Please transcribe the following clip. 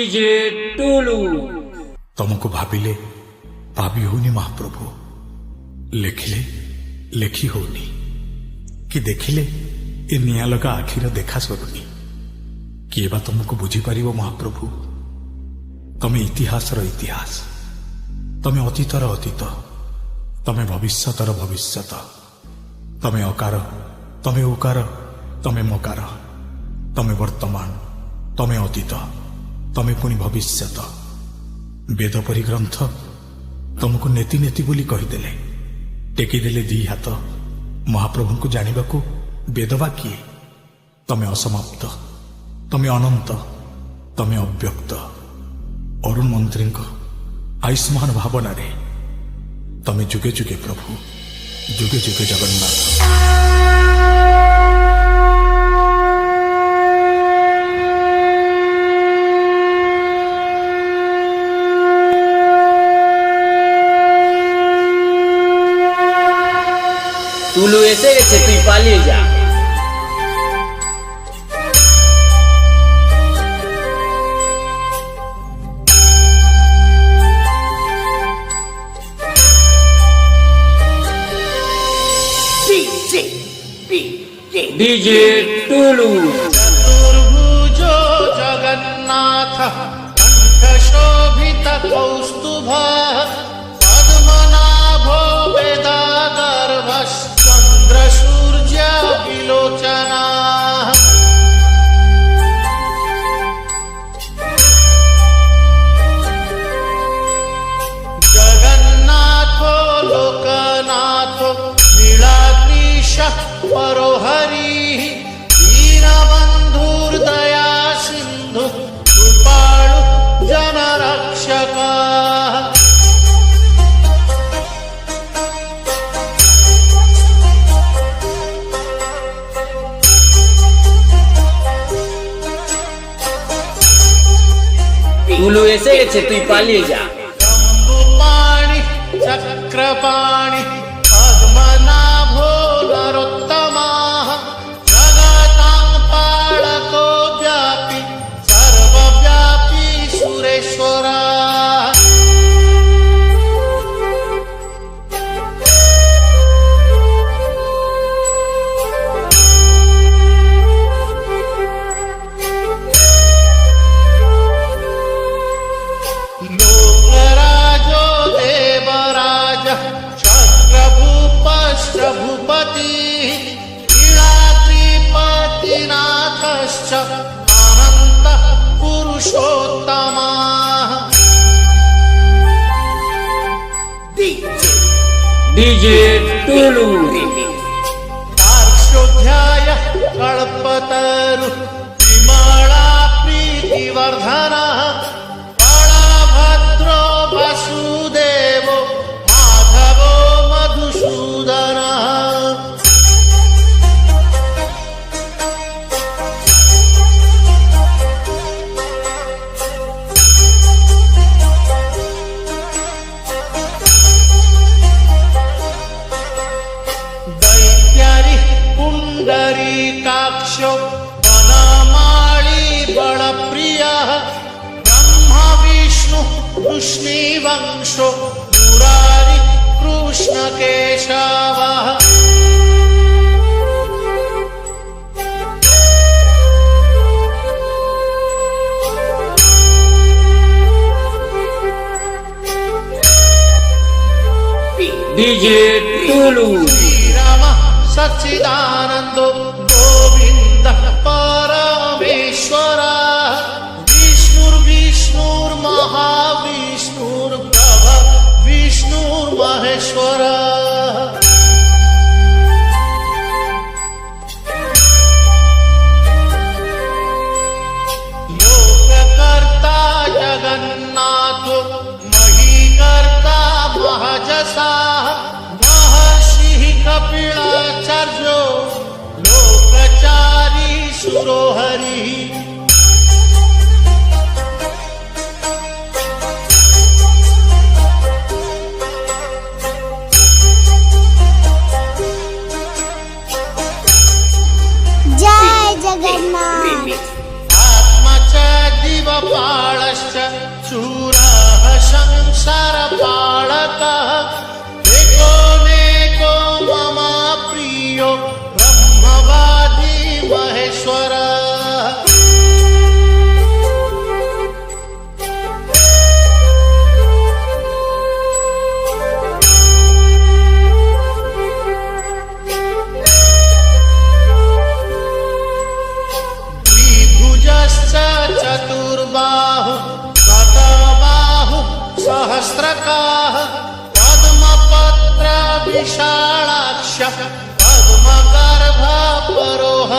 DJ Tullu तुमको भाविले भावी होनी महाप्रभु, लेखिले लेखी होनी कि देखिले ए निया लगा आखिर देखा सरुनी। किए बा तुमको बुझीपर महाप्रभु, तमे इतिहासर इतिहास, तमे अतीतर अतीत, तमे भविष्यतर भविष्यत, तमे अकार तमे उकार, तमे मकार, तमे वर्तमान तमे अतीत, तमे पुणी भविष्यत। वेद परी ग्रंथ तुमको नेति नेति बोली कहीदेले, टेकीदेले दी हाथ। महाप्रभु को जानिबा को वेदवा किए? तमे असमाप्त, तमे अनंत, तमे अव्यक्त। अरुण मंत्री आयुष्मान भावना रे तमे जुगे जुगे प्रभु, जुगे जुगे जगन्नाथ। टुलू एसे गेছে, তুই পালিয়ে যা। डीजे टुलू चतुर्भुज जगन्नाथ कंठशोभित कौस्तुभ पद्मनाभो वेदागर्भ चंद्र सूर्य विलोचना। जगन्नाथो लोकनाथो नीलाद्रीश परोहरि दीनबंधुर्दया सिंधु कृपाळु जनरक्षक। टुलू एसे गेছে, তুই পালিয়ে যা। शम्भुपाणि चक्रपाणि पद्मनाभो नरोत्तमः जगतां पालको व्यापी सर्वव्यापी सुरेश्वरा। लोकराजो देवराज क्षत्रभूपश्च भूपति लीलाद्रिपतिनाथश्च अनन्तः पुरुषोत्तमः। डीजे टुलू पार्श्वध्याय कल्पतरु विमला प्रीतिवर्धनः बलभद्रो वसुदेवो माधवो मधुसूदनः। दैत्यारि पुण्डरीकाक्षो वनमाली बलप्रियः ब्रह्म विष्णु कृष्णीवंशो मुरारी कृष्णकेशवः। डीजे टुलू श्रीराम सच्चिदानंदो गोविंद परमेश्वर विष्णुर्महाविष्णुर्ब्रह्म विष्णुर्महेश्वर। लोककर्ता जगन्नाथो महीकर्ता महजसा महर्षिः कपिलाचार्यो लोकचारी सुरोहरिः। जय जगन्नाथ। आत्मा च दिवपाळश्च शूरः संसारपाळकः एको मम प्रियो ब्रह्मवादी महेश्वरः चतुर्बाहु गतबाहु सहस्रकाः पद्मपत्र विशालाक्ष पद्मगर्भ परोह